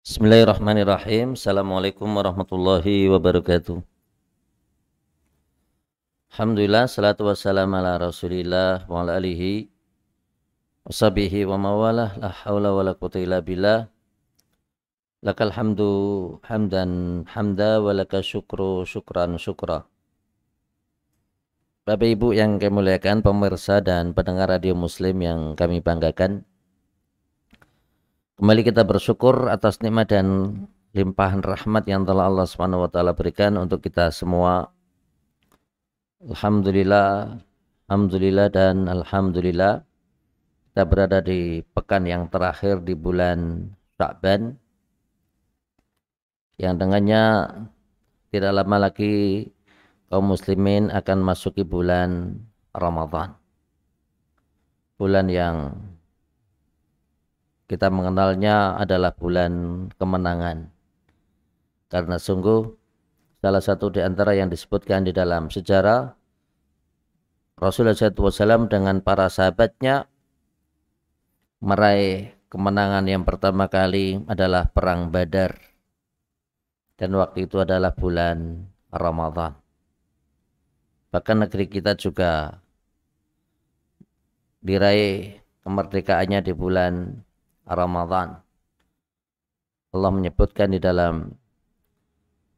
Bismillahirrahmanirrahim. Assalamualaikum warahmatullahi wabarakatuh. Alhamdulillah, salatu wassalamu ala rasulillah wa ala alihi washabihi wa mawalah, la hawla wa la quwwata illa billah. Lakal hamdu hamdan hamda wa laka syukru syukran syukra. Bapak Ibu yang kami muliakan, pemirsa dan pendengar radio Muslim yang kami banggakan, kembali kita bersyukur atas nikmat dan limpahan rahmat yang telah Allah Subhanahu wa taala berikan untuk kita semua. Alhamdulillah, alhamdulillah dan alhamdulillah kita berada di pekan yang terakhir di bulan Sya'ban, yang dengannya tidak lama lagi kaum muslimin akan masuki bulan Ramadan. Bulan yang kita mengenalnya adalah bulan kemenangan. Karena sungguh salah satu di antara yang disebutkan di dalam sejarah, Rasulullah SAW dengan para sahabatnya meraih kemenangan yang pertama kali adalah perang Badar. Dan waktu itu adalah bulan Ramadan. Bahkan negeri kita juga diraih kemerdekaannya di bulan Ramadan. Allah menyebutkan di dalam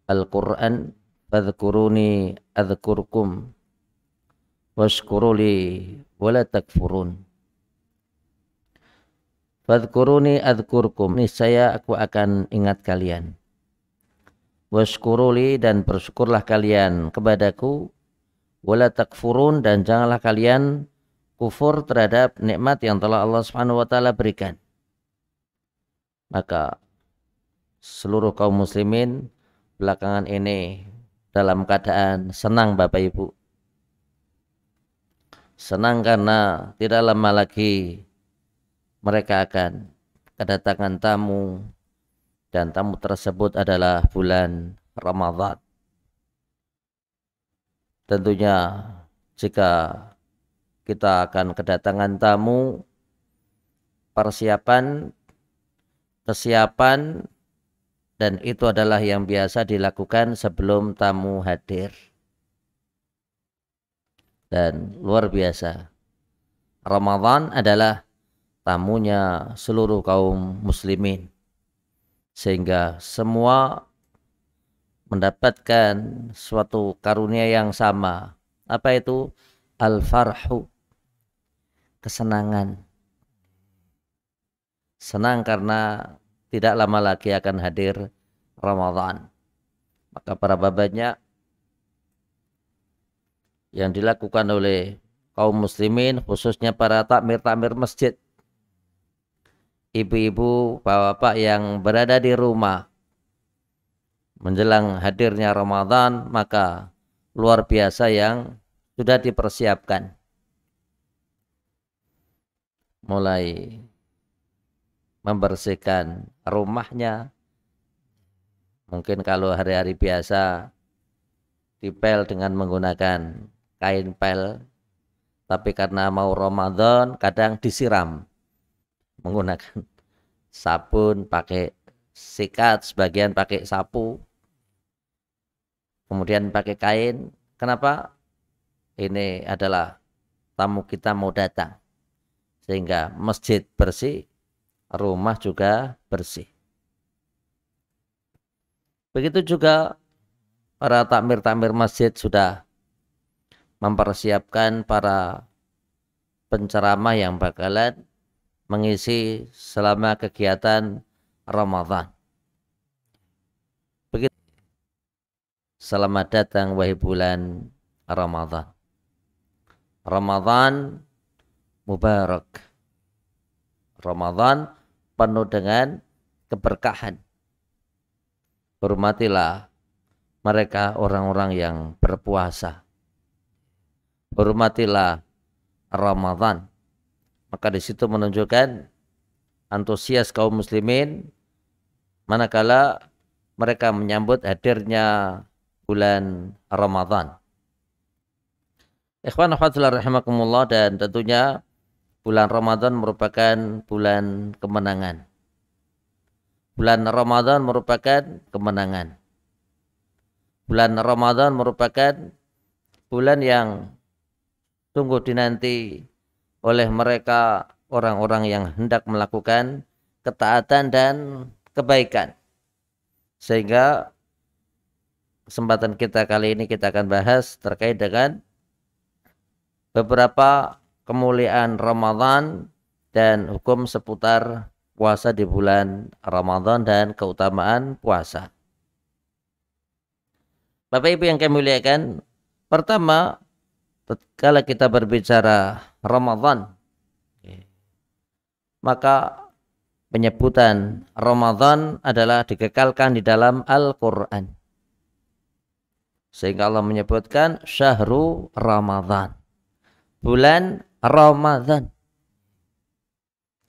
Al-Quran, "Fadhkuruni adhkurkum washkuruli wala takfurun." Fadhkuruni adhkurkum, niscaya aku akan ingat kalian. Washkuruli, dan bersyukurlah kalian kepadaku. Wala takfurun, dan janganlah kalian kufur terhadap nikmat yang telah Allah Subhanahu wa taala berikan. Maka seluruh kaum muslimin belakangan ini dalam keadaan senang, Bapak Ibu. Senang karena tidak lama lagi mereka akan kedatangan tamu, dan tamu tersebut adalah bulan Ramadan. Tentunya jika kita akan kedatangan tamu, kesiapan, dan itu adalah yang biasa dilakukan sebelum tamu hadir. Dan luar biasa, Ramadan adalah tamunya seluruh kaum muslimin, sehingga semua mendapatkan suatu karunia yang sama. Apa itu? Al-farhu, kesenangan. Senang karena tidak lama lagi akan hadir Ramadan. Maka para babanya yang dilakukan oleh kaum muslimin, khususnya para takmir-takmir masjid, ibu-ibu, bapak-bapak yang berada di rumah menjelang hadirnya Ramadan, maka luar biasa yang sudah dipersiapkan. Mulai membersihkan rumahnya, mungkin kalau hari-hari biasa dipel dengan menggunakan kain pel, tapi karena mau Ramadan kadang disiram menggunakan sabun, pakai sikat, sebagian pakai sapu, kemudian pakai kain. Kenapa? Ini adalah tamu kita mau datang, sehingga masjid bersih, rumah juga bersih. Begitu juga para takmir-takmir masjid sudah mempersiapkan para penceramah yang bakalan mengisi selama kegiatan Ramadan. Begitu, selamat datang wahai bulan Ramadan. Ramadan mubarak. Ramadan penuh dengan keberkahan. Hormatilah mereka orang-orang yang berpuasa. Hormatilah Ramadan. Maka di situ menunjukkan antusias kaum muslimin manakala mereka menyambut hadirnya bulan Ramadan. Ikhwan akhwat rahimakumullah, dan tentunya bulan Ramadan merupakan bulan kemenangan. Bulan Ramadan merupakan kemenangan. Bulan Ramadan merupakan bulan yang sungguh dinanti oleh mereka orang-orang yang hendak melakukan ketaatan dan kebaikan. Sehingga kesempatan kita kali ini kita akan bahas terkait dengan beberapa kemuliaan Ramadan dan hukum seputar puasa di bulan Ramadan dan keutamaan puasa. Bapak Ibu yang kami muliakan, pertama, tatkala kita berbicara Ramadan, maka penyebutan Ramadan adalah dikekalkan di dalam Al-Quran. Sehingga Allah menyebutkan Syahru Ramadan, bulan Ramadan.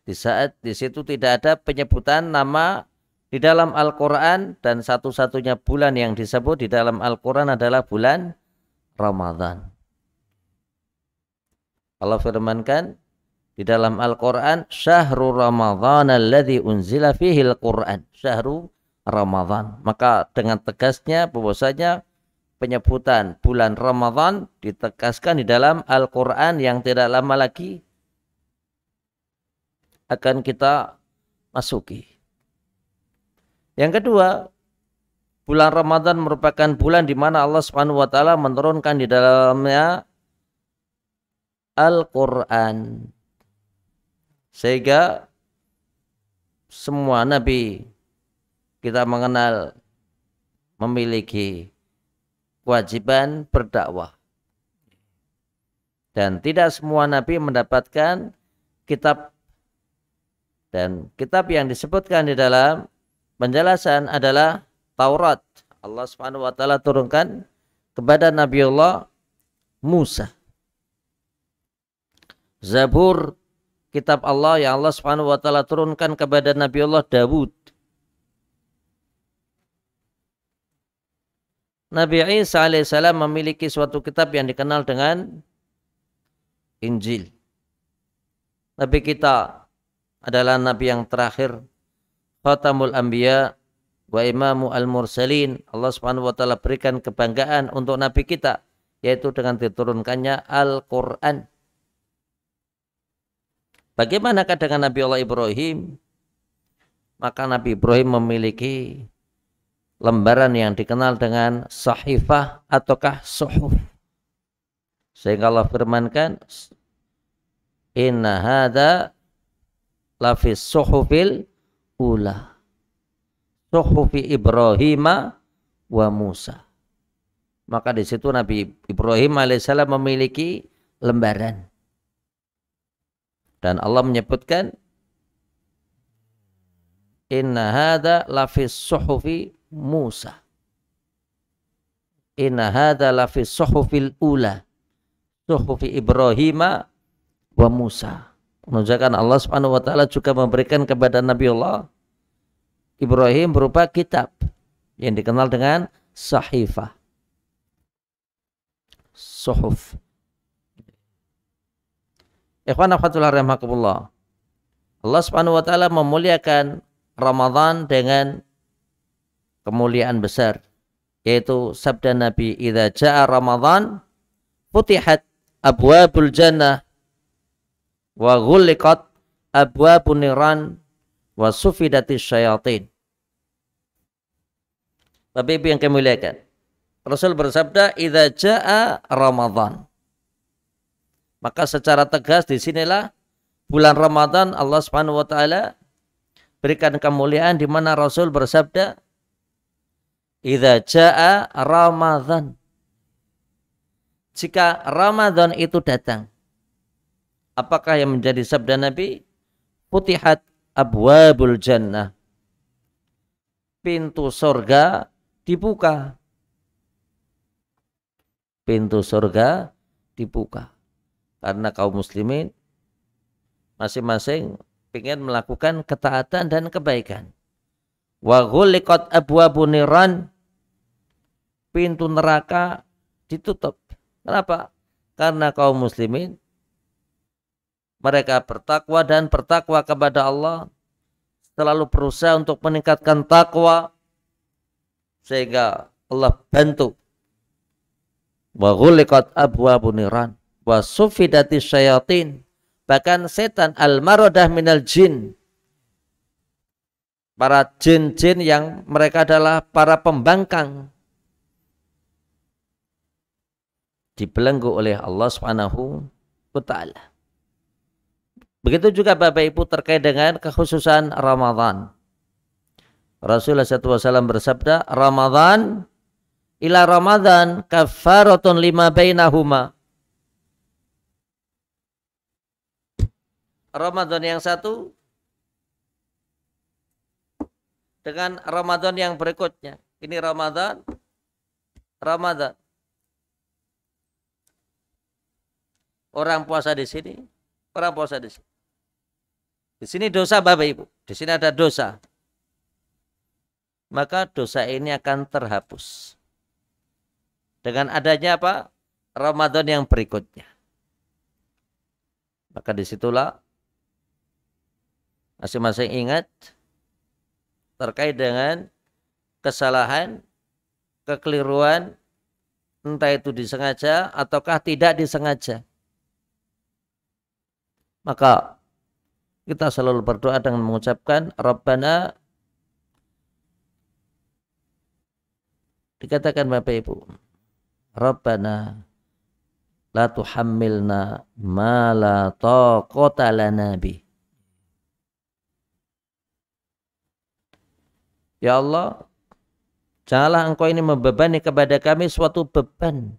Di saat di situ tidak ada penyebutan nama di dalam Al-Quran, dan satu-satunya bulan yang disebut di dalam Al-Quran adalah bulan Ramadan. Allah firmankan di dalam Al-Quran, Syahrul Ramadhan alladzi unzila fihil Quran. Syahrul Ramadhan. Maka dengan tegasnya bahwasanya penyebutan bulan Ramadan ditegaskan di dalam Al-Quran yang tidak lama lagi akan kita masuki. Yang kedua, bulan Ramadan merupakan bulan di mana Allah Subhanahu wa taala menurunkan di dalamnya Al-Qur'an. Sehingga semua nabi kita mengenal memiliki kewajiban berdakwah. Dan tidak semua nabi mendapatkan kitab, dan kitab yang disebutkan di dalam penjelasan adalah Taurat. Allah Subhanahu wa taala turunkan kepada Nabiullah Musa. Zabur, kitab Allah yang Allah Subhanahu wa taala turunkan kepada Nabiullah Dawud. Nabi Isa alaihissalam memiliki suatu kitab yang dikenal dengan Injil. Nabi kita adalah nabi yang terakhir, Khatamul Anbiya wa Imamu Al-Mursalin. Allah Subhanahu wa taala berikan kebanggaan untuk nabi kita, yaitu dengan diturunkannya Al-Qur'an. Bagaimanakah dengan Nabi Allah Ibrahim? Maka Nabi Ibrahim memiliki lembaran yang dikenal dengan sahifah ataukah suhuf. Sehingga Allah firmankan, Inna hadza lafis suhufil ula, suhufi Ibrahim wa Musa. Maka di situ Nabi Ibrahim alaihissalam memiliki lembaran. Dan Allah menyebutkan, Inna hadza lafis suhufi Musa. Inna hadza lafis suhufil ula, suhufi Ibrahim wa Musa. Menunjukkan Allah Subhanahu wa taala juga memberikan kepada Nabi Allah Ibrahim berupa kitab yang dikenal dengan sahifah, suhuf. Ikhwan akhwatullah rahimakumullah. Allah Subhanahu wa taala memuliakan Ramadan dengan kemuliaan besar, yaitu sabda Nabi, idza jaa Ramadan futihat abwabul jannah wa ghulliqat abwabun niran wa sufidatis syayatin. Bapak Ibu yang kami muliakan, Rasul bersabda, idza jaa Ramadan. Maka secara tegas di sinilah bulan Ramadan Allah Subhanahu wa taala berikan kemuliaan, di mana Rasul bersabda, idza jaa Ramadan. Jika Ramadan itu datang, apakah yang menjadi sabda Nabi? Futihat abwabul jannah. Pintu surga dibuka. Pintu surga dibuka. Karena kaum muslimin masing-masing ingin melakukan ketaatan dan kebaikan. Wa ghulliqat abwabun niran. Pintu neraka ditutup. Kenapa? Karena kaum muslimin mereka bertakwa dan bertakwa kepada Allah selalu berusaha untuk meningkatkan takwa, sehingga Allah bantu. Wa ghuliqat abwabun niran wa sufidatis syayatin, bahkan setan al-maradah minal jin, para jin-jin yang mereka adalah para pembangkang, dibelenggu oleh Allah Subhanahu wa taala. Begitu juga Bapak Ibu terkait dengan kekhususan Ramadan. Rasulullah SAW bersabda, Ramadan ila Ramadan kafaratun lima bainahuma. Ramadan yang satu dengan Ramadan yang berikutnya. Ini Ramadan. Orang puasa di sini, orang puasa di sini. Di sini dosa Bapak Ibu, di sini ada dosa. Maka dosa ini akan terhapus dengan adanya apa? Ramadan yang berikutnya. Maka disitulah masing-masing ingat terkait dengan kesalahan, kekeliruan, entah itu disengaja ataukah tidak disengaja. Maka kita selalu berdoa dengan mengucapkan Rabbana, dikatakan Bapak Ibu, Rabbana la tuhammilna ma la taqata lana bih. Ya Allah, janganlah Engkau ini membebani kepada kami suatu beban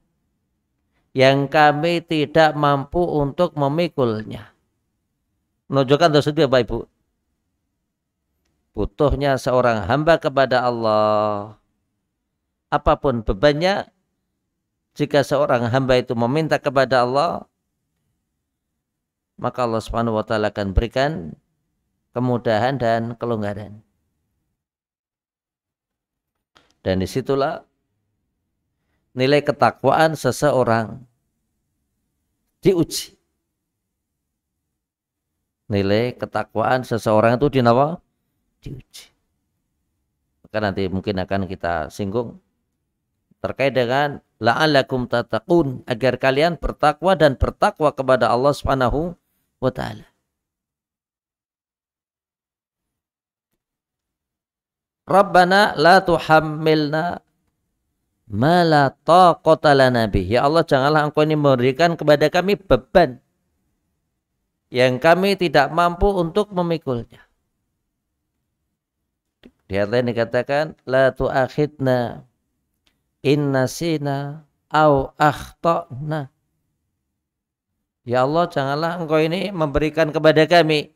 yang kami tidak mampu untuk memikulnya. Menunjukkan tersebut Bapak Ibu, butuhnya seorang hamba kepada Allah. Apapun bebannya, jika seorang hamba itu meminta kepada Allah, maka Allah Subhanahu wa taala akan berikan kemudahan dan kelonggaran. Dan disitulah nilai ketakwaan seseorang diuji. Nilai ketakwaan seseorang itu diuji. Maka nanti mungkin akan kita singgung terkait dengan la'allakum tattaqun, agar kalian bertakwa dan bertakwa kepada Allah Subhanahu wa taala. Rabbana la tuhammilna ma la taqata lana bih. Ya Allah, janganlah Engkau ini memberikan kepada kami beban yang kami tidak mampu untuk memikulnya. Di ayat lain dikatakan la tu'akhidna in nasina au akhtana. Ya Allah, janganlah Engkau ini memberikan kepada kami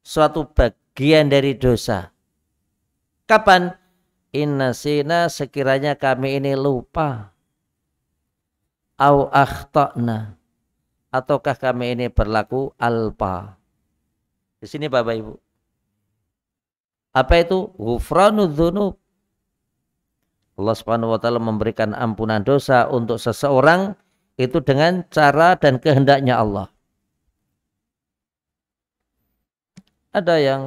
suatu bagian dari dosa. Kapan? Innasina, sekiranya kami ini lupa. Au akhtana, ataukah kami ini berlaku alpa. Di sini Bapak Ibu, apa itu? Ghufranud dzunub. Allah Subhanahu wa taala memberikan ampunan dosa untuk seseorang itu dengan cara dan kehendaknya Allah. Ada yang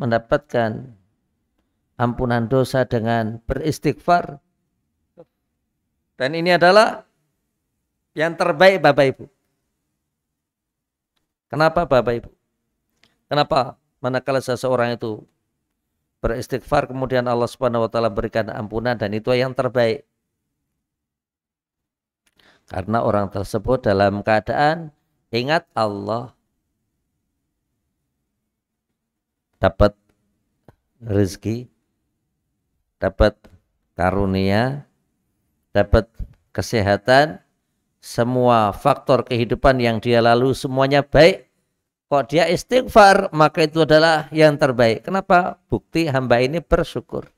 mendapatkan ampunan dosa dengan beristighfar. Dan ini adalah yang terbaik Bapak Ibu. Kenapa Bapak Ibu? Kenapa? Manakala seseorang itu beristighfar kemudian Allah Subhanahu wa taala berikan ampunan, dan itu yang terbaik. Karena orang tersebut dalam keadaan ingat Allah, dapat rezeki, dapat karunia, dapat kesehatan, semua faktor kehidupan yang dia lalui semuanya baik. Kok dia istighfar, maka itu adalah yang terbaik. Kenapa? Bukti hamba ini bersyukur.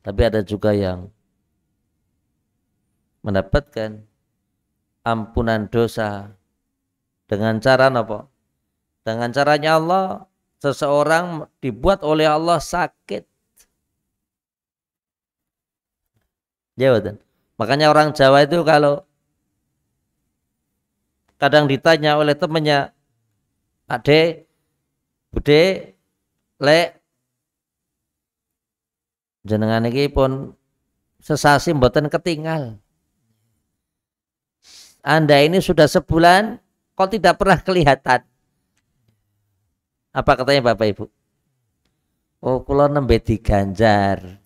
Tapi ada juga yang mendapatkan ampunan dosa dengan cara apa? Dengan caranya Allah, seseorang dibuat oleh Allah sakit. Ya betul. Makanya orang Jawa itu kalau kadang ditanya oleh temannya, Ade, Bude, Lek, jenengan iki pun sesasi mboten ketinggal. Anda ini sudah sebulan kok tidak pernah kelihatan. Apa katanya Bapak Ibu? Oh, kula nembe diganjar.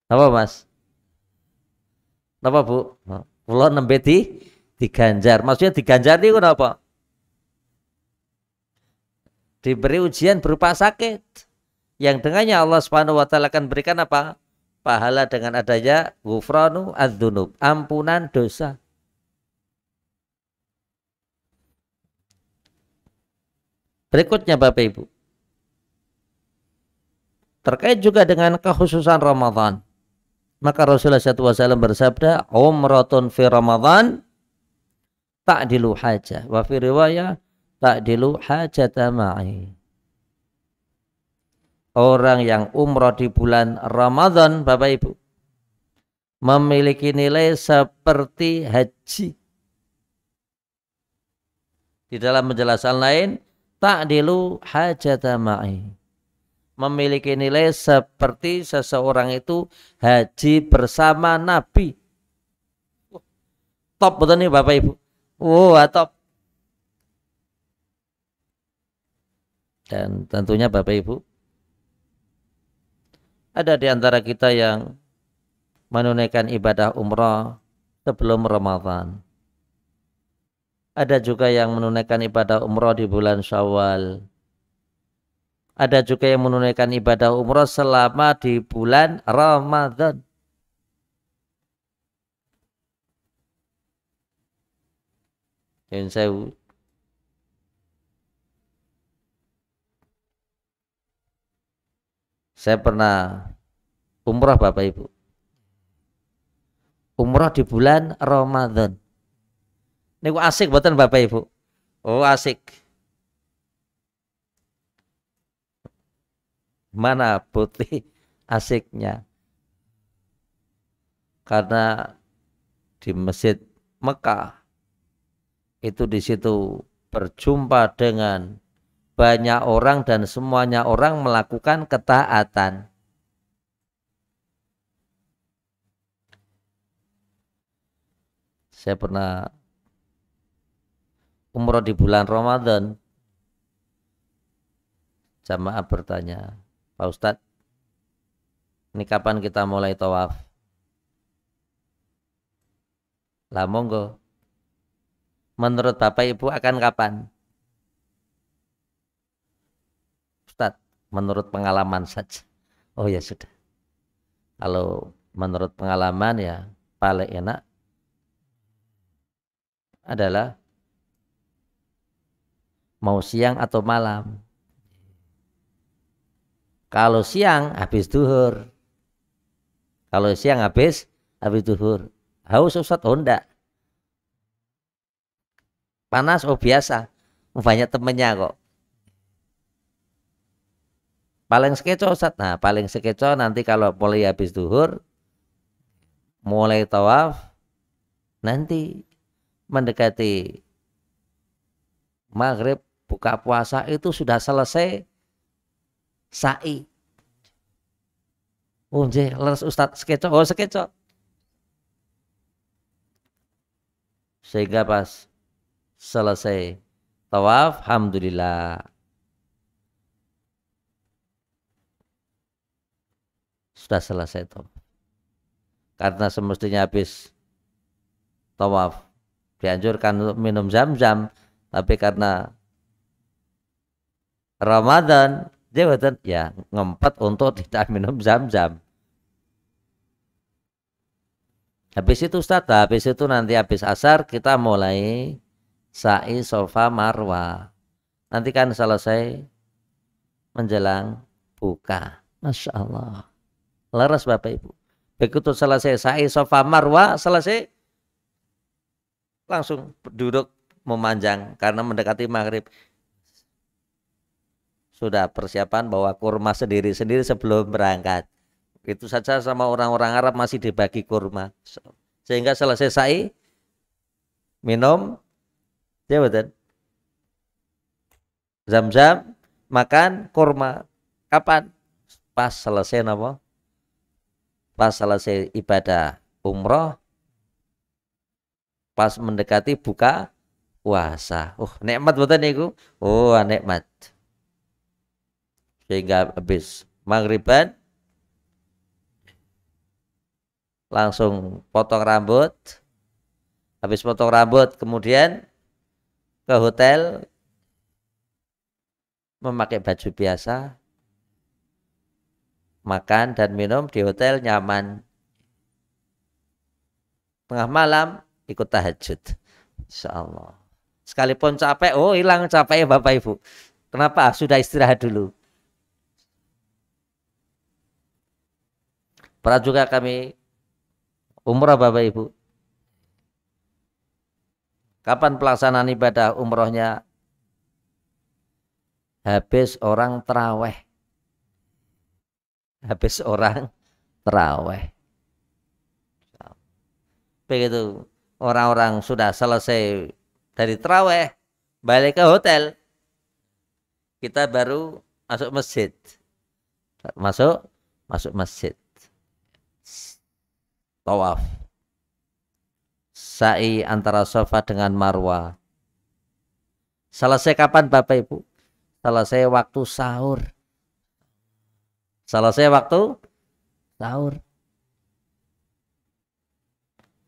Apa Mas? Apa Bu? Kula nembe diganjar. Maksudnya diganjar itu kenapa? Diberi ujian berupa sakit. Yang dengannya Allah Subhanahu wa taala akan berikan apa? Pahala dengan adanya ghufranu adzunub, ampunan dosa. Berikutnya Bapak Ibu, terkait juga dengan kekhususan Ramadan, maka Rasulullah SAW bersabda, umratun fi Ramadan ta'dilu hajah, wa fi riwayah ta'dilu hajata ma'i. Orang yang umrah di bulan Ramadan, Bapak Ibu, memiliki nilai seperti haji. Di dalam penjelasan lain, ta'dilu hajata ma'i, memiliki nilai seperti seseorang itu haji bersama Nabi. Top betul nih Bapak Ibu. Top. Dan tentunya Bapak Ibu, ada di antara kita yang menunaikan ibadah umrah sebelum Ramadan. Ada juga yang menunaikan ibadah umrah di bulan Syawal. Ada juga yang menunaikan ibadah umrah selama di bulan Ramadan. Saya pernah umrah Bapak Ibu. Umrah di bulan Ramadan. Ini asik buatan Bapak Ibu. Oh asik. Mana putih asiknya. Karena di Masjid Mekah itu di situ berjumpa dengan banyak orang dan semuanya orang melakukan ketaatan. Saya pernah umrah di bulan Ramadan. Jamaah bertanya, Pak Ustadz, ini kapan kita mulai tawaf? Lah monggo. Menurut Bapak Ibu akan kapan? Ustadz, menurut pengalaman saja. Oh ya sudah. Kalau menurut pengalaman ya paling enak adalah mau siang atau malam. Kalau siang habis duhur. Kalau siang habis duhur. Haus Ustadz? Oh enggak. Panas? Oh biasa. Banyak temennya kok. Paling sekeco Ustadz. Nah paling sekeco nanti kalau mulai habis duhur, mulai tawaf, nanti mendekati maghrib buka puasa itu sudah selesai sa'i. Oh leres Ustadz sekeco. Oh sekeco. Sehingga pas selesai tawaf, alhamdulillah sudah selesai tawaf. Karena semestinya habis tawaf dianjurkan untuk minum zam-zam, tapi karena Ramadan dia ya ngempet untuk tidak minum zam-zam. Habis itu Ustaz, habis itu nanti habis asar kita mulai sa'i sofa marwa. Nanti kan selesai menjelang buka. Masya Allah. Leres Bapak Ibu. Begitu selesai sa'i sofa marwa, selesai langsung duduk memanjang karena mendekati maghrib. Sudah persiapan bawa kurma sendiri-sendiri sebelum berangkat. Itu saja sama orang-orang Arab masih dibagi kurma. Sehingga selesai sa'i minum, ya betul. Zam-zam, makan kurma. Kapan? Pas selesai apa? Pas selesai ibadah umroh, pas mendekati buka puasa. Nikmat betul niku. Nikmat. Sehingga habis maghriban langsung potong rambut. Habis potong rambut kemudian ke hotel memakai baju biasa, makan dan minum di hotel nyaman. Tengah malam ikut tahajud. Insyaallah. Sekalipun capek, hilang capeknya Bapak Ibu. Kenapa? Sudah istirahat dulu. Pernah juga kami umrah Bapak Ibu. Kapan pelaksanaan ibadah umrohnya? Habis orang terawih. Habis orang terawih. Begitu orang-orang sudah selesai dari terawih, balik ke hotel, kita baru masuk masjid. Masuk masjid. Tawaf. Sa'i antara Safa dengan Marwa. Selesai kapan Bapak Ibu? Selesai waktu sahur. Selesai waktu sahur.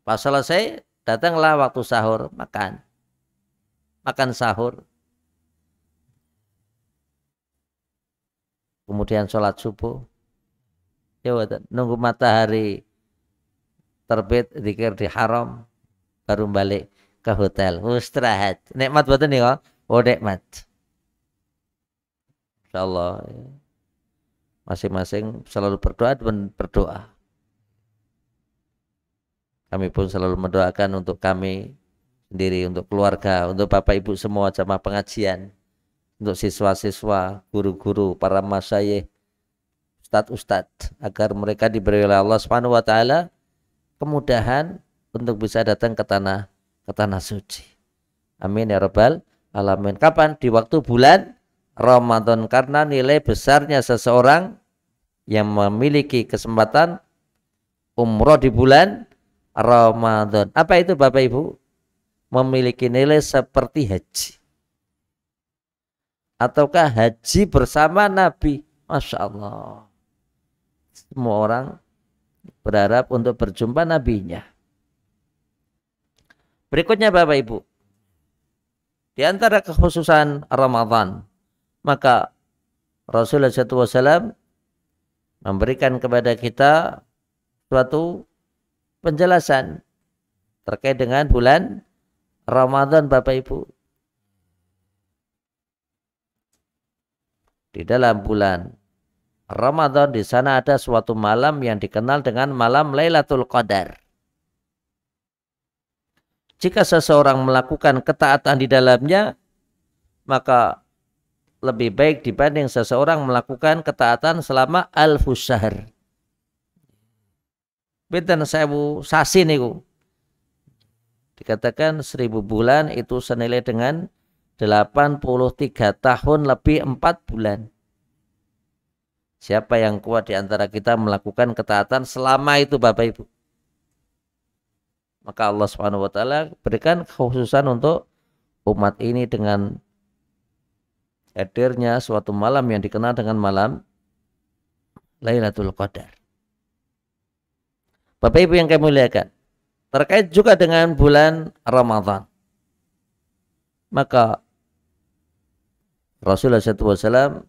Pas selesai, datanglah waktu sahur, makan. Makan sahur. Kemudian sholat subuh. Ya, nunggu matahari terbit, zikir di haram, baru balik ke hotel. Istirahat. Nikmat betul nih kok. Nikmat. Insyaallah. Masing-masing selalu berdoa dan berdoa. Kami pun selalu mendoakan untuk kami sendiri, untuk keluarga, untuk Bapak Ibu semua jamaah pengajian, untuk siswa-siswa, guru-guru, para masyayikh, ustadz-ustadz, agar mereka diberi oleh Allah Subhanahu wa taala kemudahan untuk bisa datang ke tanah suci. Amin ya rabbal alamin. Kapan? Di waktu bulan Ramadan, karena nilai besarnya seseorang yang memiliki kesempatan umroh di bulan Ramadan. Apa itu Bapak Ibu? Memiliki nilai seperti haji. Ataukah haji bersama Nabi? Masya Allah. Semua orang berharap untuk berjumpa nabinya. Berikutnya Bapak Ibu, di antara kekhususan Ramadan, maka Rasulullah SAW memberikan kepada kita suatu penjelasan terkait dengan bulan Ramadan Bapak Ibu. Di dalam bulan Ramadan di sana ada suatu malam yang dikenal dengan malam Lailatul Qadar. Jika seseorang melakukan ketaatan di dalamnya, maka lebih baik dibanding seseorang melakukan ketaatan selama alfus syahr. Pinten 1000 sasi niku. Dikatakan 1000 bulan itu senilai dengan 83 tahun lebih 4 bulan. Siapa yang kuat di antara kita melakukan ketaatan selama itu Bapak Ibu? Maka Allah Subhanahu wa taala berikan kekhususan untuk umat ini dengan hadirnya suatu malam yang dikenal dengan malam Lailatul Qadar. Bapak Ibu yang kami muliakan, terkait juga dengan bulan Ramadan, maka Rasulullah SAW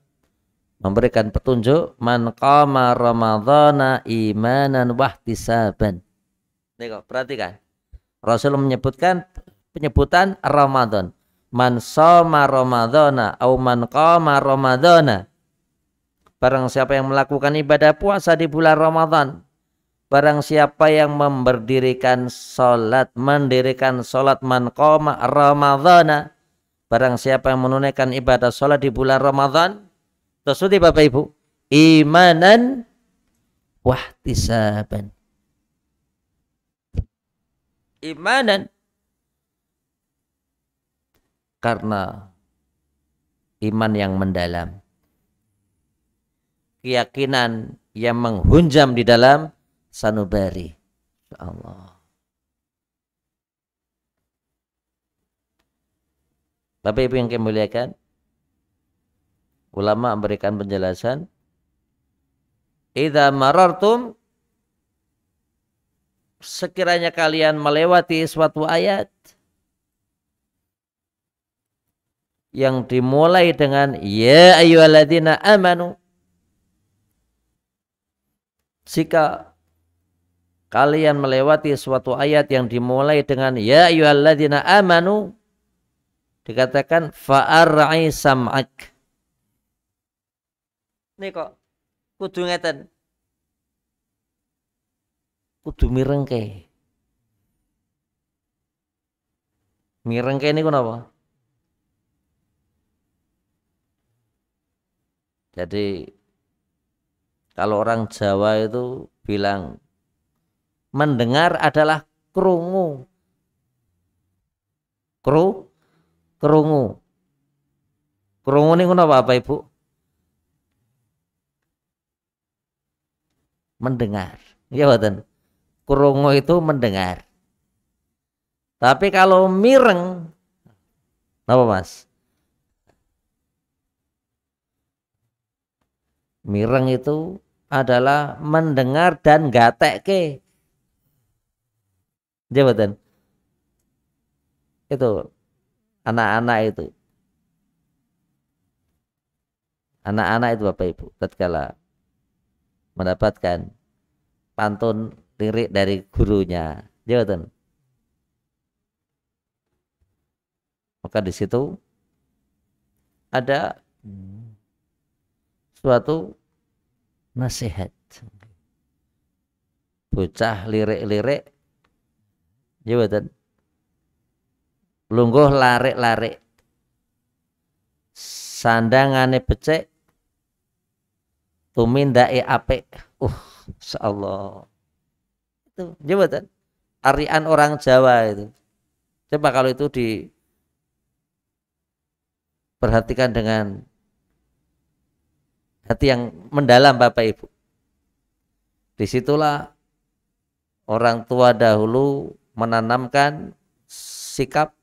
memberikan petunjuk, man qama ramadhana imanan wahtisaban. Nih, perhatikan. Rasul menyebutkan penyebutan Ramadan. Man shoma ramadhana au man qama ramadhana. Barang siapa yang melakukan ibadah puasa di bulan Ramadan, barang siapa yang mendirikan salat man qama ramadhana, barang siapa yang menunaikan ibadah salat di bulan Ramadan, tersebut Bapak Ibu, imanan wahtisaban. Imanan, karena iman yang mendalam, keyakinan yang menghunjam di dalam sanubari. Allah. Bapak Ibu yang kami muliakan, ulama memberikan penjelasan, idza marartum, sekiranya kalian melewati suatu ayat yang dimulai dengan ya ayyuhalladzina amanu, jika kalian melewati suatu ayat yang dimulai dengan ya ayyuhalladzina amanu, dikatakan fa'ar'i sam'ak. Ini kok kudu ngeten, kudu mirengke. Mirengke ini kenapa? Jadi kalau orang Jawa itu bilang mendengar adalah krungu. Krungu. Krungu ini kenapa Bapak Ibu? Mendengar. Ya betul. Krungu itu mendengar. Tapi kalau mireng, apa Mas? Mireng itu adalah mendengar dan gatekke. Ya betul. Itu anak-anak itu. Anak-anak itu Bapak Ibu tatkala mendapatkan pantun lirik dari gurunya. Ya betul. Maka di situ ada suatu nasihat. Bocah lirik-lirik, ya betul. Lungguh larik-larik, sandangane becek, tumindake apik. Insyaallah. Itu, ya betul. Arian orang Jawa itu. Coba kalau itu diperhatikan dengan hati yang mendalam Bapak Ibu. Disitulah orang tua dahulu menanamkan sikap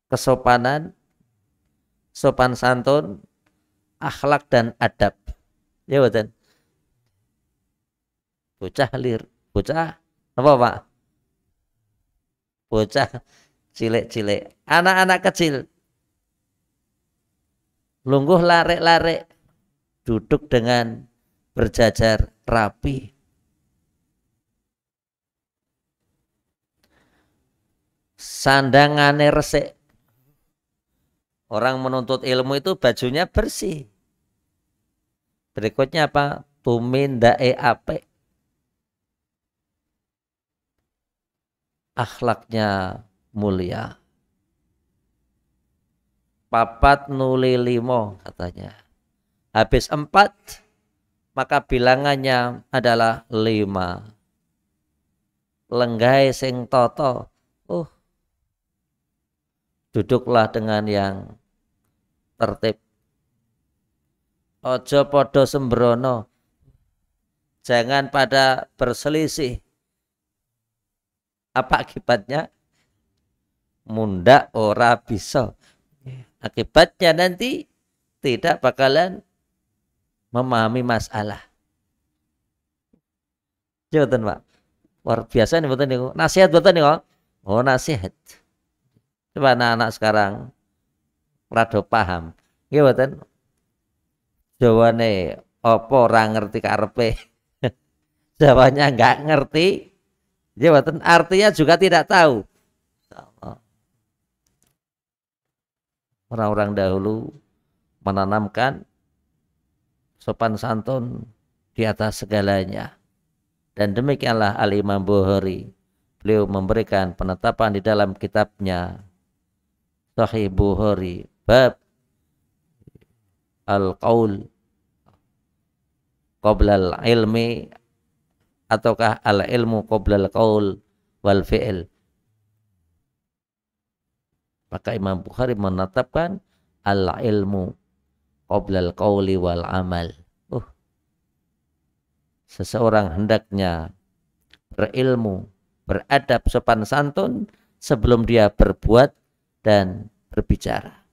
kesopanan, sopan santun, akhlak dan adab. Ya betul. Bocah apa Pak? Bocah cilik-cilik, anak-anak kecil. Lungguh larik-larik, duduk dengan berjajar rapi. Sandangane resik. Orang menuntut ilmu itu bajunya bersih. Berikutnya apa? Tumindake apik. Akhlaknya mulia. Papat nuli limo katanya. Habis 4 maka bilangannya adalah 5. Lenggai sing toto. Duduklah dengan yang tertib. Ojo podo sembrono. Jangan pada berselisih. Apa akibatnya? Munda ora bisa. Akibatnya nanti tidak bakalan memahami masalah. Betul Pak. Luar biasa nih betul nih. Nasihat betul nih kok. Oh nasihat. Coba anak-anak sekarang rada paham. Nggih betul. Jawane apa ora ngerti karepe. Jawanya enggak ngerti. Nggih betul. Artinya juga tidak tahu. Orang-orang dahulu menanamkan sopan santun di atas segalanya. Dan demikianlah Al-Imam Bukhari. Beliau memberikan penetapan di dalam kitabnya Sahih Bukhari. Bab Al-Qaul qabla al-ilmi ataukah al-ilmu qabla al-qaul wal fi'il. Maka Imam Bukhari menetapkan al-ilmu qoblal qawli wal amal. Seseorang hendaknya berilmu, beradab, sopan santun sebelum dia berbuat dan berbicara.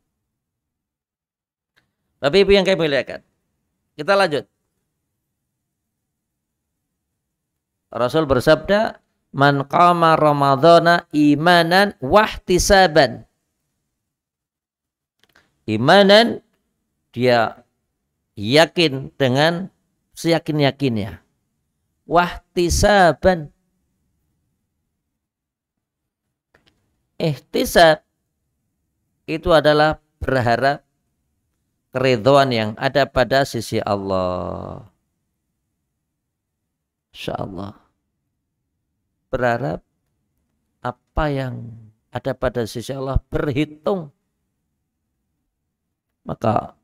Bapak Ibu yang kami muliakan, kita lanjut. Rasul bersabda, man qama ramadhana imanan wahtisaban. Imanan, dia yakin dengan seyakin-yakinnya. Wahtisaban, ihtisab itu adalah berharap keridhaan yang ada pada sisi Allah. Insyaallah, berharap apa yang ada pada sisi Allah, berhitung. Maka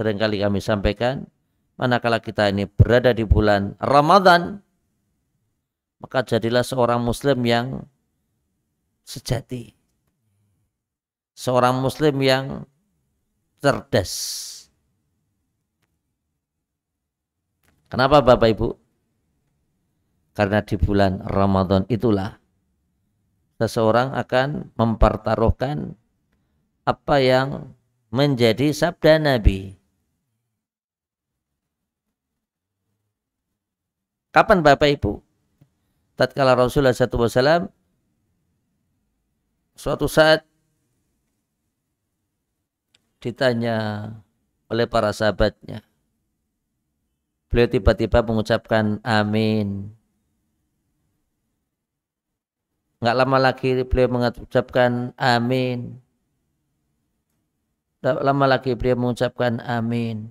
seringkali kami sampaikan, manakala kita ini berada di bulan Ramadan, maka jadilah seorang muslim yang sejati, seorang muslim yang cerdas. Kenapa Bapak Ibu? Karena di bulan Ramadan itulah seseorang akan mempertaruhkan apa yang menjadi sabda Nabi. Kapan Bapak Ibu? Tatkala Rasulullah SAW suatu saat ditanya oleh para sahabatnya, beliau tiba-tiba mengucapkan amin. Nggak lama lagi beliau mengucapkan amin. Nggak lama lagi beliau mengucapkan amin.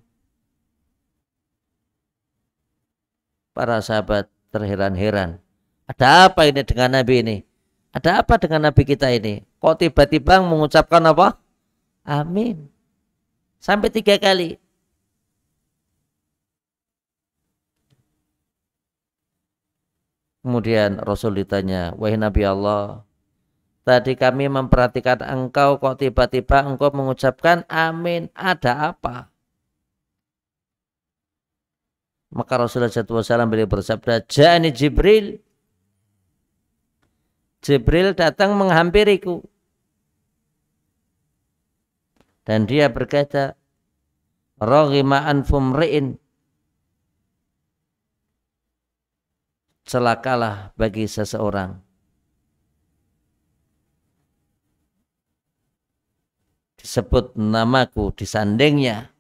Para sahabat terheran-heran. Ada apa ini dengan Nabi ini? Ada apa dengan Nabi kita ini? Kok tiba-tiba mengucapkan apa? Amin. Sampai 3 kali. Kemudian Rasul ditanya, wahai Nabi Allah, tadi kami memperhatikan engkau, kok tiba-tiba engkau mengucapkan amin, ada apa? Maka Rasulullah SAW beliau bersabda, ja'ani Jibril. Jibril datang menghampiriku. Dan dia berkata, raghima anfum ri'in. Celakalah bagi seseorang disebut namaku, disandingnya,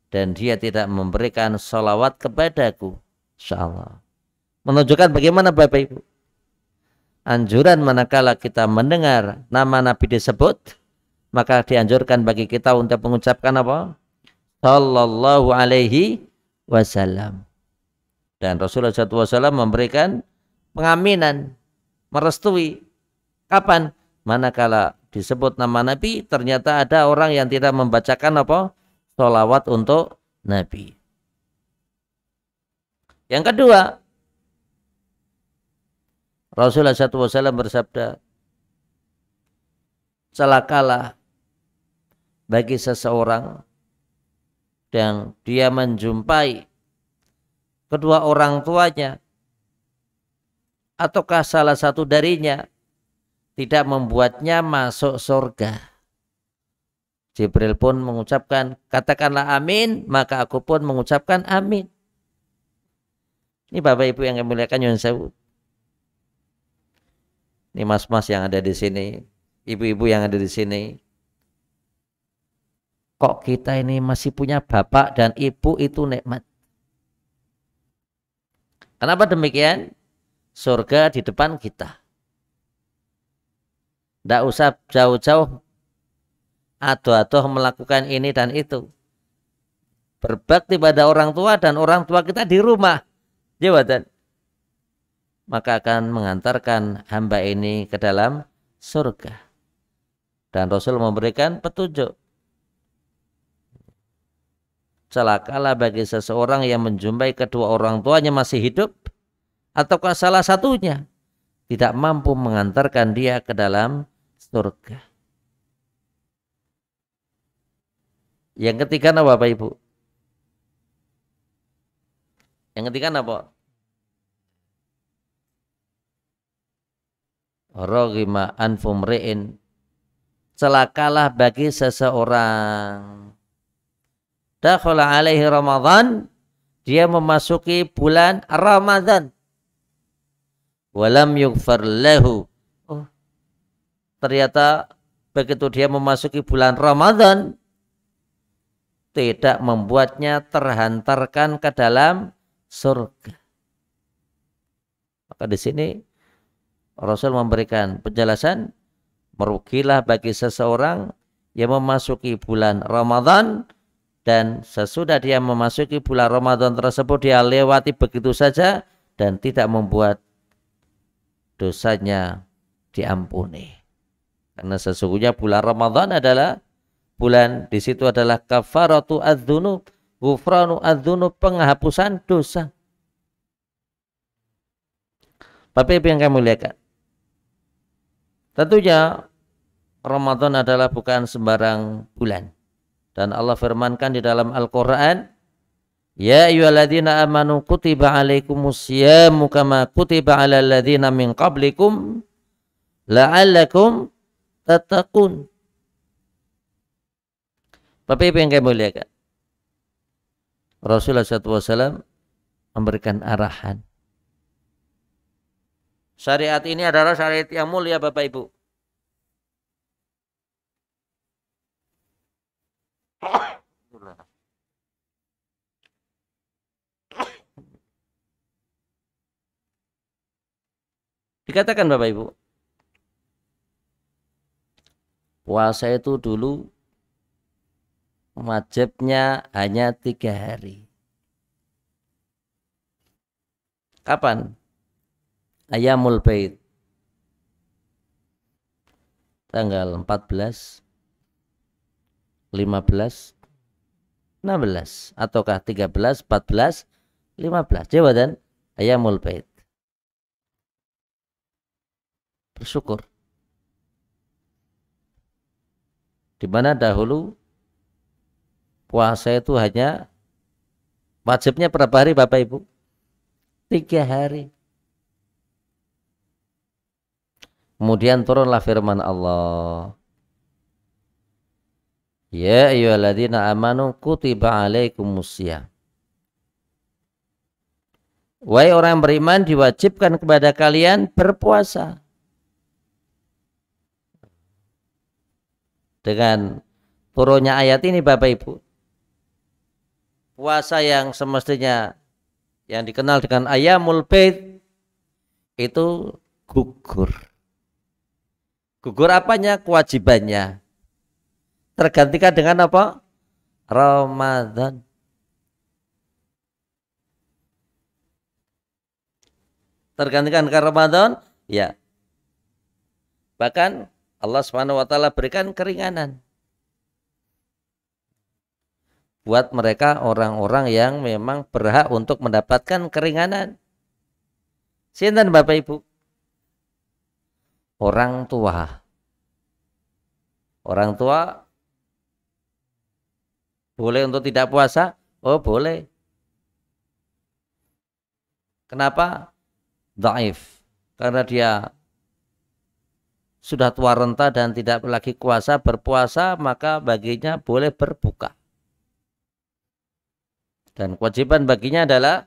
dan dia tidak memberikan sholawat kepadaku. Insyaallah. Menunjukkan bagaimana Bapak Ibu, anjuran manakala kita mendengar nama Nabi disebut, maka dianjurkan bagi kita untuk mengucapkan apa? Sallallahu alaihi wasallam. Dan Rasulullah SAW memberikan pengaminan, merestui. Kapan? Manakala disebut nama Nabi, ternyata ada orang yang tidak membacakan apa? Sholawat untuk Nabi. Yang kedua, Rasulullah SAW bersabda, celakalah bagi seseorang yang dia menjumpai kedua orang tuanya ataukah salah satu darinya tidak membuatnya masuk surga. Jibril pun mengucapkan, katakanlah amin, maka aku pun mengucapkan amin. Ini Bapak Ibu yang memuliakan Nyun Sewu. Ini mas-mas yang ada di sini, ibu-ibu yang ada di sini. Kok kita ini masih punya bapak dan ibu, itu nikmat. Kenapa demikian? Surga di depan kita. Tidak usah jauh-jauh aduh-aduh melakukan ini dan itu. Berbakti pada orang tua dan orang tua kita di rumah. Jawatan. Maka akan mengantarkan hamba ini ke dalam surga. Dan Rasul memberikan petunjuk. Celakalah bagi seseorang yang menjumpai kedua orang tuanya masih hidup, ataukah salah satunya tidak mampu mengantarkan dia ke dalam surga. Yang ketiga apa Bapak Ibu? Yang ketiga apa? Raghima anfumri'in, celakalah bagi seseorang. Dakhala alaihi Ramadan, dia memasuki bulan Ramadan. Walam yughfar lahu. Oh, ternyata begitu dia memasuki bulan Ramadan, tidak membuatnya terhantarkan ke dalam surga. Maka di sini Rasul memberikan penjelasan, merugilah bagi seseorang yang memasuki bulan Ramadan dan sesudah dia memasuki bulan Ramadan tersebut dia lewati begitu saja dan tidak membuat dosanya diampuni. Karena sesungguhnya bulan Ramadan adalah bulan, di situ adalah kafaratu adzunub, ghufranu adzunub, penghapusan dosa. Bapak Ibu yang kami muliakan, tentunya Ramadan adalah bukan sembarang bulan. Dan Allah firmankan di dalam Al-Quran, ya ayyuhalladzina amanu kutiba alaikumusyamu kama kutiba alal ladzina min qablikum la'allakum tattaqun. Bapak Ibu yang kami muliakan, Rasulullah SAW memberikan arahan. Syariat ini adalah syariat yang mulia Bapak Ibu. Dikatakan Bapak Ibu, puasa itu dulu wajibnya hanya 3 hari. Kapan? Ayyamul Bait, tanggal 14, 15, 16, ataukah 13, 14, 15. Jawaban Ayyamul Bait. Bersyukur. Di mana dahulu puasa itu hanya wajibnya berapa hari Bapak Ibu? 3 hari. Kemudian turunlah firman Allah, ya ayyuhalladzina amanu kutiba alaikumussyam. Wahai orang beriman, diwajibkan kepada kalian berpuasa. Dengan turunnya ayat ini Bapak Ibu, puasa yang semestinya yang dikenal dengan Ayyamul Bait itu gugur. Gugur apanya? Kewajibannya. Tergantikan dengan apa? Ramadan. Tergantikan ke Ramadan, ya. Bahkan Allah Subhanahu wa taala berikan keringanan buat mereka orang-orang yang memang berhak untuk mendapatkan keringanan. Sinten Bapak Ibu? Orang tua. Orang tua boleh untuk tidak puasa? Oh, boleh. Kenapa? Dhaif. Karena dia sudah tua renta dan tidak lagi kuasa berpuasa, maka baginya boleh berbuka. Dan kewajiban baginya adalah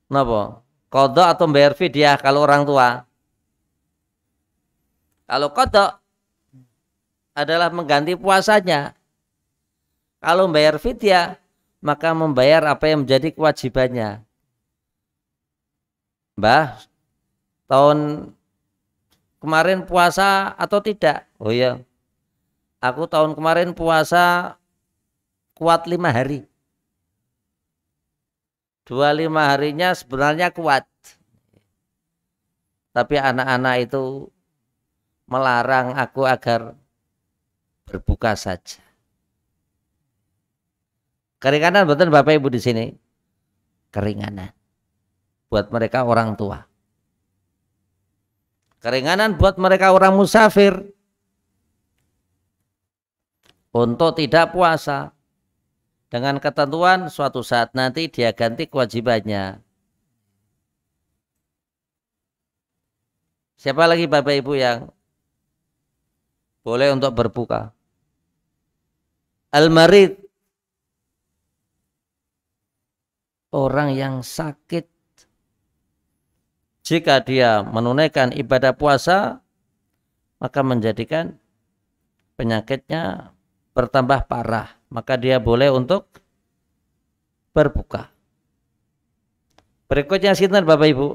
apa? Qadha atau bayar fidyah kalau orang tua. Kalau qadha adalah mengganti puasanya. Kalau bayar fidyah maka membayar apa yang menjadi kewajibannya. Mbah, tahun kemarin puasa atau tidak? Oh iya, aku tahun kemarin puasa kuat 5 hari. 25 harinya sebenarnya kuat. Tapi anak-anak itu melarang aku agar berbuka saja. Keringanan betul Bapak Ibu di sini. Keringanan buat mereka orang tua. Keringanan buat mereka orang musafir. untuk tidak puasa dengan ketentuan suatu saat nanti dia ganti kewajibannya. Siapa lagi Bapak Ibu yang boleh untuk berbuka? Al-marid, orang yang sakit. Jika dia menunaikan ibadah puasa, maka menjadikan penyakitnya bertambah parah. Maka dia boleh untuk berbuka. Berikutnya sinten Bapak Ibu?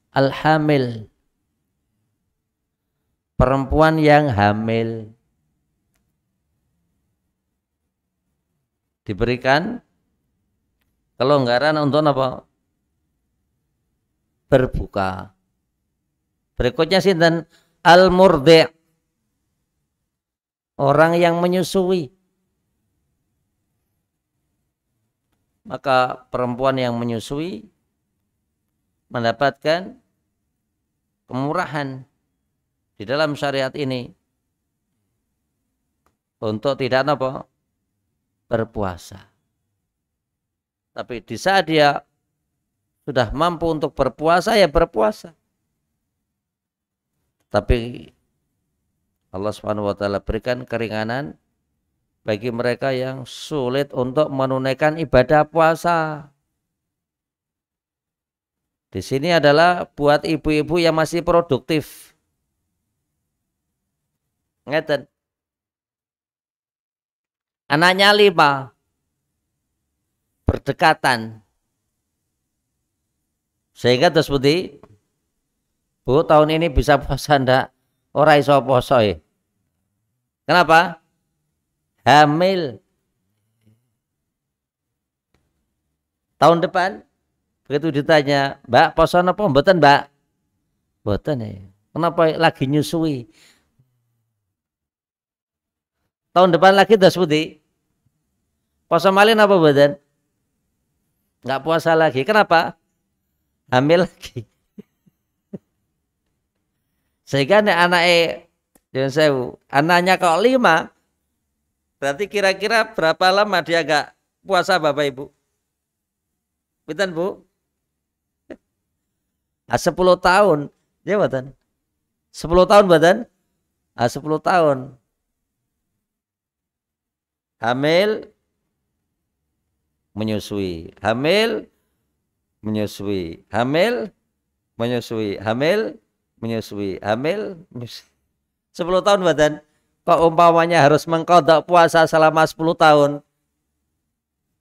Al-hamil, perempuan yang hamil. Diberikan kelonggaran untuk apa? Berbuka. Berikutnya sinten? Al-murdi', orang yang menyusui. Maka perempuan yang menyusui mendapatkan kemurahan di dalam syariat ini untuk tidak apa? Berpuasa. Tapi di saat dia sudah mampu untuk berpuasa, ya berpuasa. Tapi Allah Subhanahu wa taala berikan keringanan bagi mereka yang sulit untuk menunaikan ibadah puasa. Di sini adalah buat ibu-ibu yang masih produktif. Ngeten. Anaknya 5, berdekatan. Sehingga terus putih, Bu, tahun ini bisa puasa ndak? Ora iso poso ya. Kenapa? Hamil. Tahun depan begitu ditanya, Mbak, poso napa mboten, Mbak? Mboten ya. Kenapa lagi nyusui? Tahun depan lagi terus putih. Poso malih napa mboten? Enggak puasa lagi. Kenapa? Hamil lagi. Sehingga anaknya jangan sewu, anaknya kok 5, berarti kira-kira berapa lama dia enggak puasa Bapak Ibu? Pinten Bu? 10 tahun. Ya mboten? 10 tahun mboten? 10 tahun. Hamil, menyusui, hamil, menyusui, hamil, menyusui, hamil, menyusui, hamil, menyusui. 10 tahun badan. Kok umpamanya harus mengqadha puasa selama 10 tahun?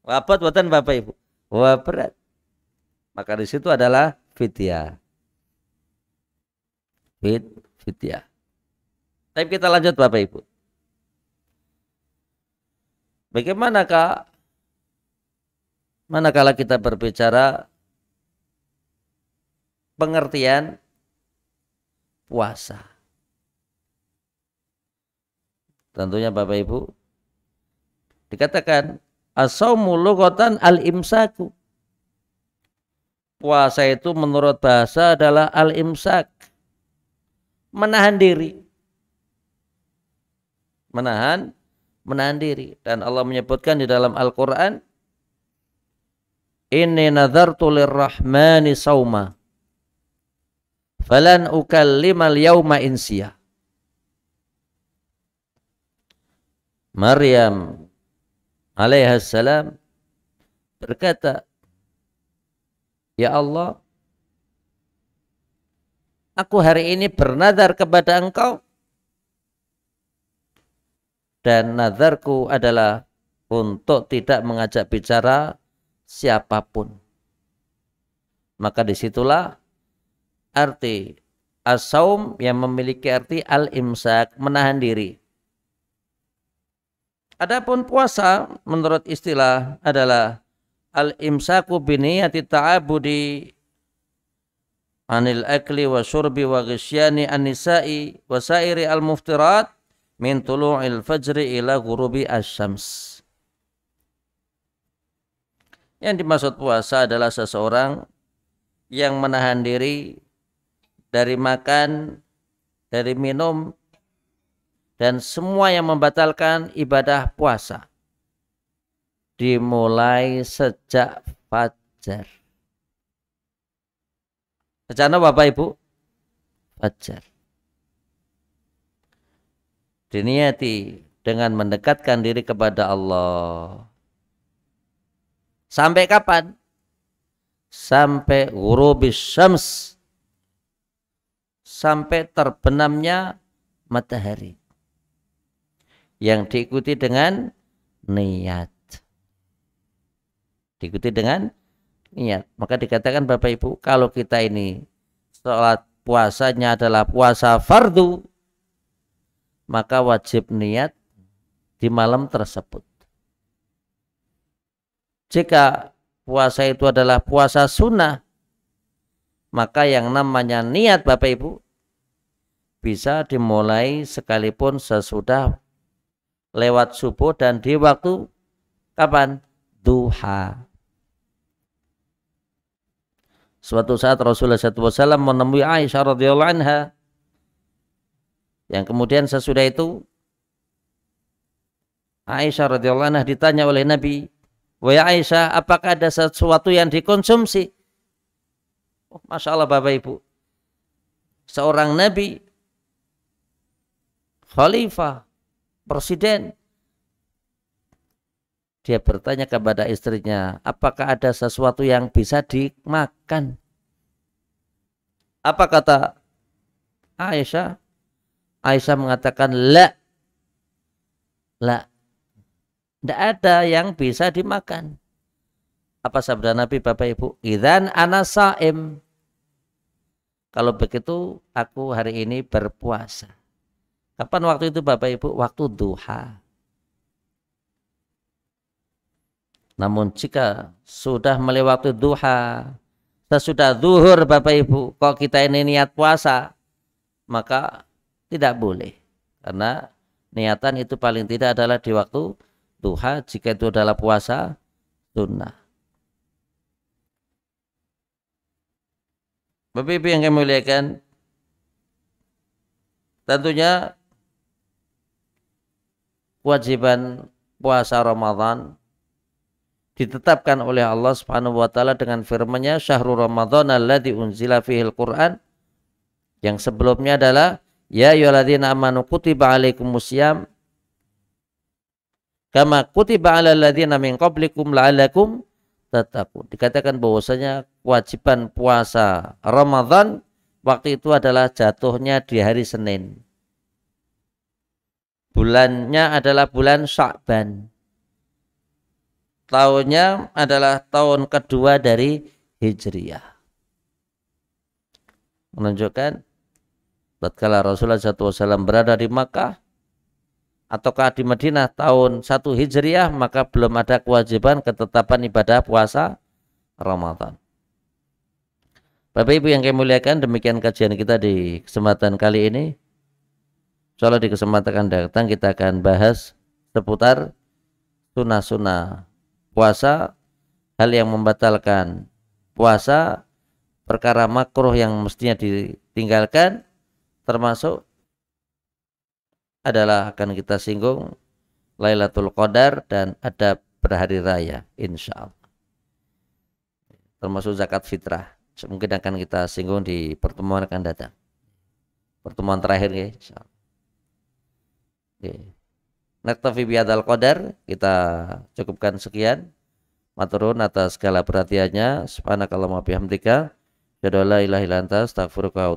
Wabot badan Bapak Ibu. Wah berat. Maka di situ adalah fidyah. Fidyah. Tapi kita lanjut Bapak Ibu. Bagaimanakah manakala kita berbicara pengertian puasa? Tentunya Bapak Ibu dikatakan as-shaumu lughatan al-imsaku. Puasa itu menurut bahasa adalah al-imsak, menahan diri. Menahan diri. Dan Allah menyebutkan di dalam Al-Quran, inni nadhartu lirrahmani sauma falan ukallimal yauma insiya. Maryam alaihissalam berkata, ya Allah, aku hari ini bernadar kepada Engkau, dan nadarku adalah untuk tidak mengajak bicara siapapun. Maka disitulah arti as-saum yang memiliki arti al-imsak, menahan diri. Adapun puasa menurut istilah adalah al-imsaku biniyati ta'abudi anil akli wa syurbi wa ghisyani an-nisa'i wa sairi al-muftirat min tulu'il fajri ila ghurubi asy-syams. Yang dimaksud puasa adalah seseorang yang menahan diri dari makan, dari minum, dan semua yang membatalkan ibadah puasa dimulai sejak fajar. Sejak apa Bapak Ibu? Fajar. Diniati dengan mendekatkan diri kepada Allah. Sampai kapan? Sampai ghurubis syams. Sampai terbenamnya matahari. Yang diikuti dengan niat. Diikuti dengan niat. Maka dikatakan Bapak Ibu, kalau kita ini sholat puasanya adalah puasa fardu, maka wajib niat di malam tersebut. Jika puasa itu adalah puasa sunnah, maka yang namanya niat Bapak Ibu bisa dimulai sekalipun sesudah lewat subuh dan di waktu kapan? Duha. Suatu saat Rasulullah SAW menemui Aisyah radhiyallahu anha, yang kemudian sesudah itu Aisyah radhiyallahu anha ditanya oleh Nabi, "Wahai Aisyah, apakah ada sesuatu yang dikonsumsi?" Oh, Masya Allah Bapak Ibu, seorang Nabi, khalifah, presiden, dia bertanya kepada istrinya, apakah ada sesuatu yang bisa dimakan? Apa kata Aisyah? Aisyah mengatakan, la. Tidak ada yang bisa dimakan. Apa sabda Nabi Bapak Ibu? Idzan ana shaim. Kalau begitu aku hari ini berpuasa. Kapan waktu itu Bapak Ibu? Waktu duha. Namun jika sudah melewati duha, sesudah zuhur Bapak Ibu, kok kita ini niat puasa, maka tidak boleh. Karena niatan itu paling tidak adalah di waktu duha, jika itu adalah puasa sunnah. Bapak Ibu yang kami muliakan, tentunya kewajiban puasa Ramadan ditetapkan oleh Allah Subhanahu wa taala dengan firman-Nya, syahrul Ramadan alladzi unzila fihil Qur'an, yang sebelumnya adalah ya ayyuhalladzina amanu kutiba alaikumusiyam kama kutiba alal ladzina min qablikum la'allakum tattaqun. Dikatakan bahwasanya kewajiban puasa Ramadan waktu itu adalah jatuhnya di hari Senin. Bulannya adalah bulan Sya'ban. Tahunnya adalah tahun kedua dari Hijriyah. Menunjukkan tatkala Rasulullah SAW berada di Makkah ataukah di Madinah tahun 1 Hijriyah, maka belum ada kewajiban ketetapan ibadah puasa Ramadan. Bapak Ibu yang kami muliakan, demikian kajian kita di kesempatan kali ini. Insyaallah di kesempatan datang kita akan bahas seputar sunnah-sunnah puasa, hal yang membatalkan puasa, perkara makruh yang mestinya ditinggalkan, termasuk adalah akan kita singgung Lailatul Qadar dan adab berhari raya, insya Allah. Termasuk zakat fitrah, mungkin akan kita singgung di pertemuan akan datang. Pertemuan terakhir ya, insya Allah. Naktafi bihadzal qadar, kita cukupkan sekian. Maturun atas segala perhatiannya. Subhanakallahumma bihamdika, asyhadu an la ilaha illa anta, astaghfiruka wa atubu ilaik.